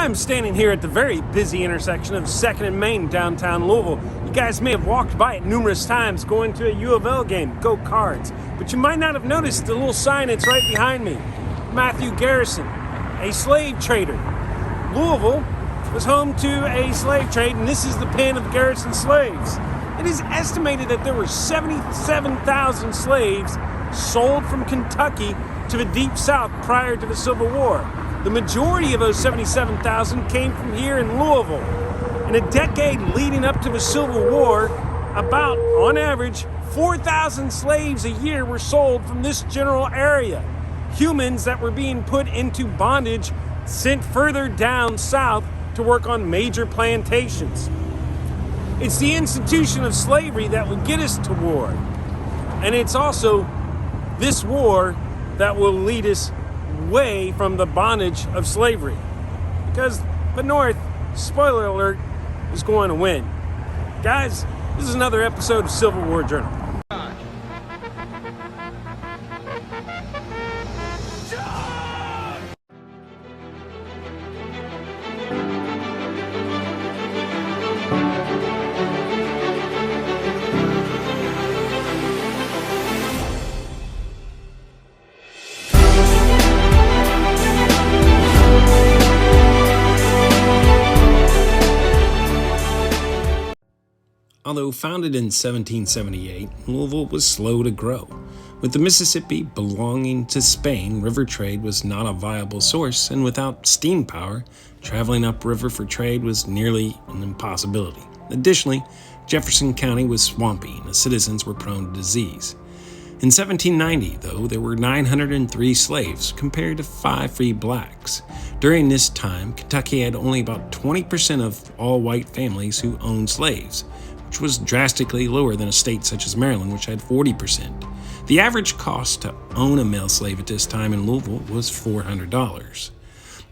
I'm standing here at the very busy intersection of 2nd and Main in downtown Louisville. You guys may have walked by it numerous times going to a U of L game, go Cards. But you might not have noticed the little sign that's right behind me. Matthew Garrison, a slave trader. Louisville was home to a slave trade, and this is the pen of Garrison slaves. It is estimated that there were 77,000 slaves sold from Kentucky to the Deep South prior to the Civil War. The majority of those 77,000 came from here in Louisville. In a decade leading up to the Civil War, about, on average, 4,000 slaves a year were sold from this general area. Humans that were being put into bondage sent further down south to work on major plantations. It's the institution of slavery that will get us to war. And it's also this war that will lead us way from the bondage of slavery. Because the North, spoiler alert, is going to win. Guys, this is another episode of Civil War Journal. Although founded in 1778, Louisville was slow to grow. With the Mississippi belonging to Spain, river trade was not a viable source, and without steam power, traveling upriver for trade was nearly an impossibility. Additionally, Jefferson County was swampy, and the citizens were prone to disease. In 1790, though, there were 903 slaves compared to 5 free blacks. During this time, Kentucky had only about 20% of all white families who owned slaves, which was drastically lower than a state such as Maryland, which had 40%. The average cost to own a male slave at this time in Louisville was $400.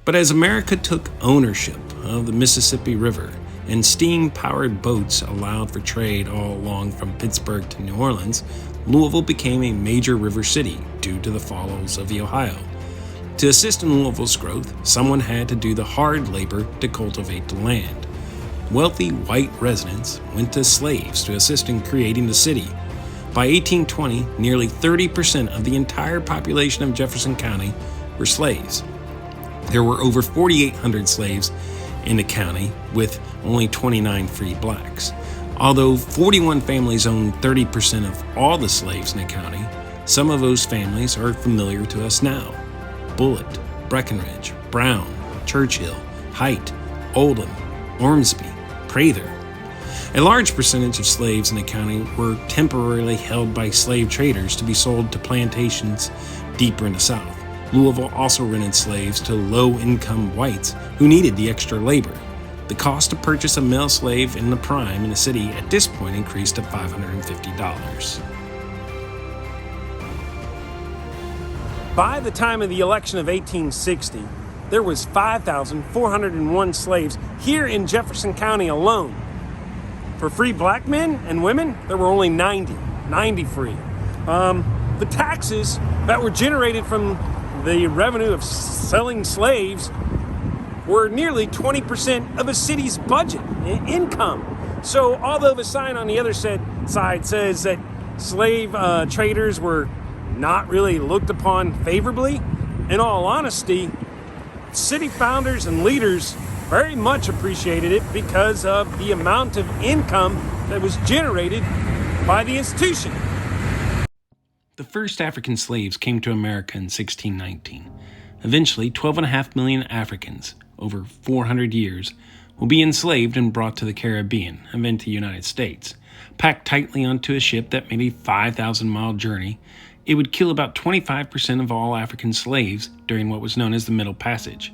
But as America took ownership of the Mississippi River and steam-powered boats allowed for trade all along from Pittsburgh to New Orleans, Louisville became a major river city due to the falls of the Ohio. To assist in Louisville's growth, someone had to do the hard labor to cultivate the land. Wealthy white residents went to slaves to assist in creating the city. By 1820, nearly 30% of the entire population of Jefferson County were slaves. There were over 4,800 slaves in the county, with only 29 free blacks. Although 41 families owned 30% of all the slaves in the county, some of those families are familiar to us now. Bullitt, Breckenridge, Brown, Churchill, Height, Oldham, Ormsby, Prather. A large percentage of slaves in the county were temporarily held by slave traders to be sold to plantations deeper in the South. Louisville also rented slaves to low-income whites who needed the extra labor. The cost to purchase a male slave in the prime in the city at this point increased to $550. By the time of the election of 1860, there was 5,401 slaves here in Jefferson County alone. For free black men and women, there were only 90 free. The taxes that were generated from the revenue of selling slaves were nearly 20% of a city's budget income. So although the sign on the other side says that slave traders were not really looked upon favorably, in all honesty, city founders and leaders very much appreciated it because of the amount of income that was generated by the institution. The first African slaves came to America in 1619. Eventually, 12.5 million Africans, over 400 years, will be enslaved and brought to the Caribbean and then to the United States. Packed tightly onto a ship that made a 5,000-mile journey, it would kill about 25% of all African slaves during what was known as the Middle Passage.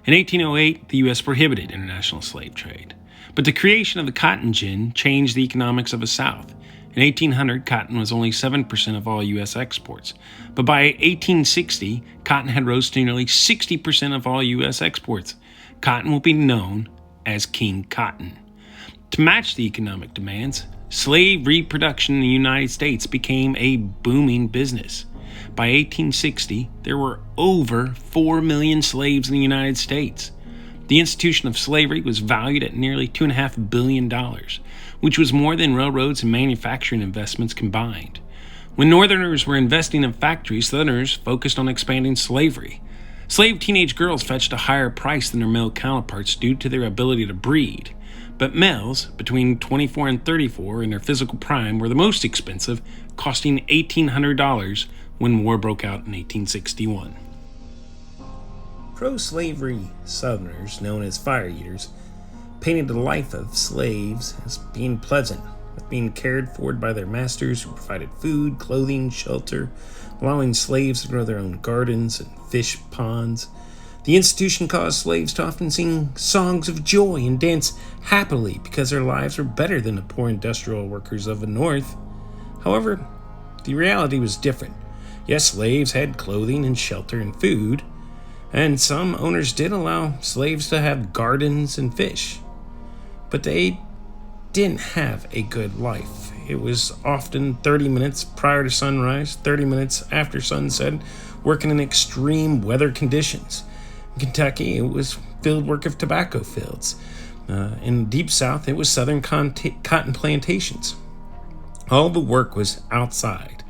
In 1808, the U.S. prohibited international slave trade. But the creation of the cotton gin changed the economics of the South. In 1800, cotton was only 7% of all U.S. exports. But by 1860, cotton had rose to nearly 60% of all U.S. exports. Cotton will be known as King Cotton. To match the economic demands, slave reproduction in the United States became a booming business. By 1860, there were over 4 million slaves in the United States. The institution of slavery was valued at nearly $2.5 billion, which was more than railroads and manufacturing investments combined. When Northerners were investing in factories, Southerners focused on expanding slavery. Slave teenage girls fetched a higher price than their male counterparts due to their ability to breed. But males, between 24 and 34 in their physical prime, were the most expensive, costing $1,800 when war broke out in 1861. Pro-slavery Southerners, known as fire eaters, painted the life of slaves as being pleasant, with being cared for by their masters who provided food, clothing, shelter, allowing slaves to grow their own gardens and fish ponds. The institution caused slaves to often sing songs of joy and dance happily because their lives were better than the poor industrial workers of the North. However, the reality was different. Yes, slaves had clothing and shelter and food, and some owners did allow slaves to have gardens and fish. But they didn't have a good life. It was often 30 minutes prior to sunrise, 30 minutes after sunset, working in extreme weather conditions. In Kentucky, it was field work of tobacco fields. In the Deep South, it was southern cotton plantations. All the work was outside.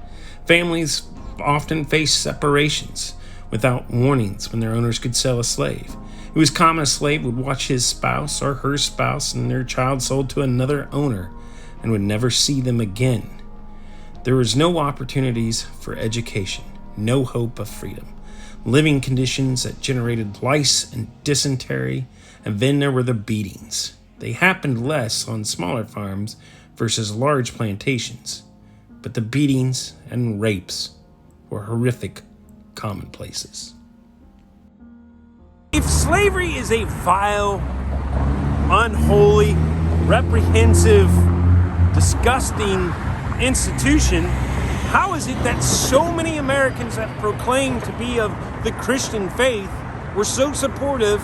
Families often faced separations without warnings when their owners could sell a slave. It was common a slave would watch his spouse or her spouse and their child sold to another owner and would never see them again. There was no opportunities for education, no hope of freedom, living conditions that generated lice and dysentery, and then there were the beatings. They happened less on smaller farms versus large plantations, but the beatings and rapes were horrific commonplaces. If slavery is a vile, unholy, reprehensive, disgusting institution, how is it that so many Americans that proclaim to be of the Christian faith were so supportive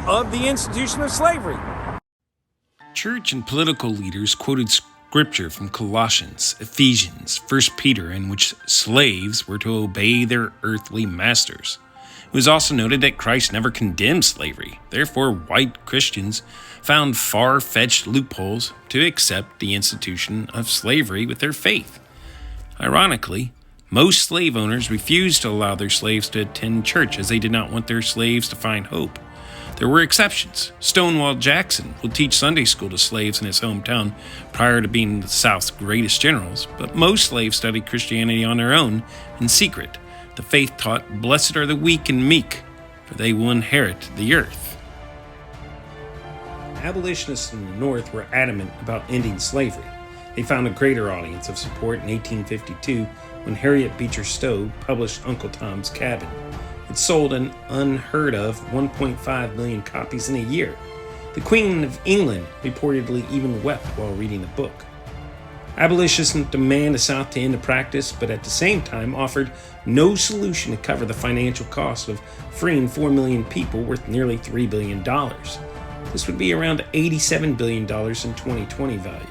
of the institution of slavery? Church and political leaders quoted scripture from Colossians, Ephesians, 1 Peter, in which slaves were to obey their earthly masters. It was also noted that Christ never condemned slavery. Therefore, white Christians found far-fetched loopholes to accept the institution of slavery with their faith. Ironically, most slave owners refused to allow their slaves to attend church as they did not want their slaves to find hope. There were exceptions. Stonewall Jackson would teach Sunday school to slaves in his hometown prior to being the South's greatest generals, but most slaves studied Christianity on their own in secret. The faith taught, "Blessed are the weak and meek, for they will inherit the earth." Abolitionists in the North were adamant about ending slavery. They found a greater audience of support in 1852 when Harriet Beecher Stowe published Uncle Tom's Cabin. It sold an unheard of 1.5 million copies in a year. The Queen of England reportedly even wept while reading the book. Abolitionists demand the South to end the practice, but at the same time offered no solution to cover the financial cost of freeing 4 million people worth nearly $3 billion. This would be around $87 billion in 2020 value.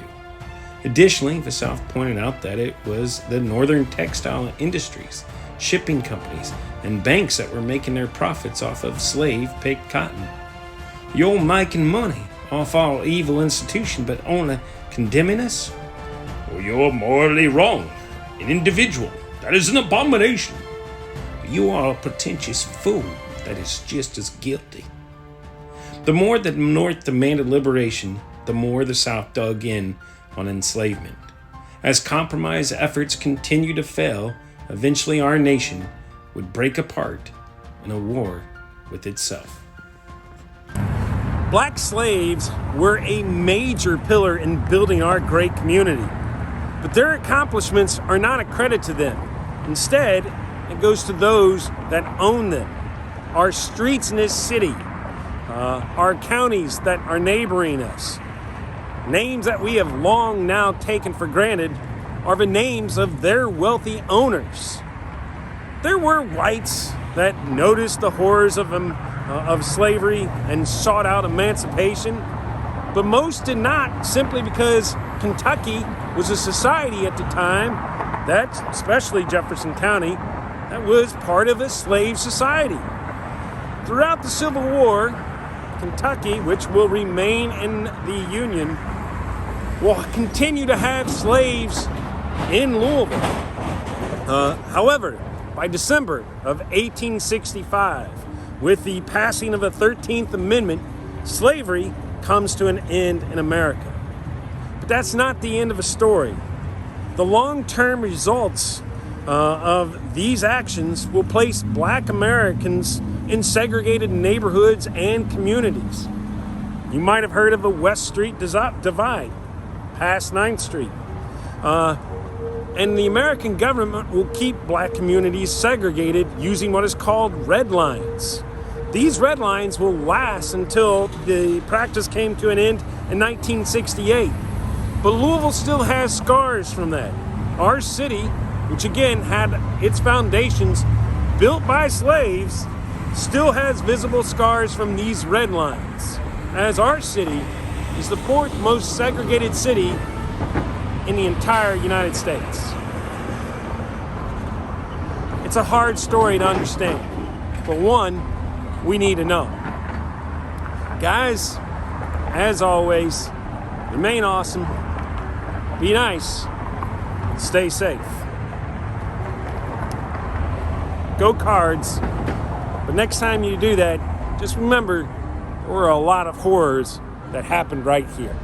Additionally, the South pointed out that it was the northern textile industries, shipping companies, and banks that were making their profits off of slave-picked cotton. You're making money off our evil institution, but only condemning us? Well, you're morally wrong. An individual. That is an abomination. You are a pretentious fool that is just as guilty. The more the North demanded liberation, the more the South dug in on enslavement. As compromise efforts continued to fail, eventually our nation would break apart in a war with itself. Black slaves were a major pillar in building our great community, but their accomplishments are not a credit to them. Instead, it goes to those that own them. Our streets in this city, our counties that are neighboring us, names that we have long now taken for granted are the names of their wealthy owners. There were whites that noticed the horrors of slavery and sought out emancipation, but most did not, simply because Kentucky was a society at the time, that, especially Jefferson County, that was part of a slave society. Throughout the Civil War, Kentucky, which will remain in the Union, will continue to have slaves in Louisville. However, by December of 1865, with the passing of the 13th Amendment, slavery comes to an end in America. But that's not the end of the story. The long-term results of these actions will place Black Americans in segregated neighborhoods and communities. You might have heard of the West Street Divide, past 9th Street. And the American government will keep Black communities segregated using what is called redlines. These redlines will last until the practice came to an end in 1968. But Louisville still has scars from that. Our city, which again had its foundations built by slaves, still has visible scars from these redlines, as our city is the 4th most segregated city in the entire United States. It's a hard story to understand, but one we need to know. Guys, as always, remain awesome, be nice, stay safe. Go Cards, but next time you do that, just remember there were a lot of horrors that happened right here.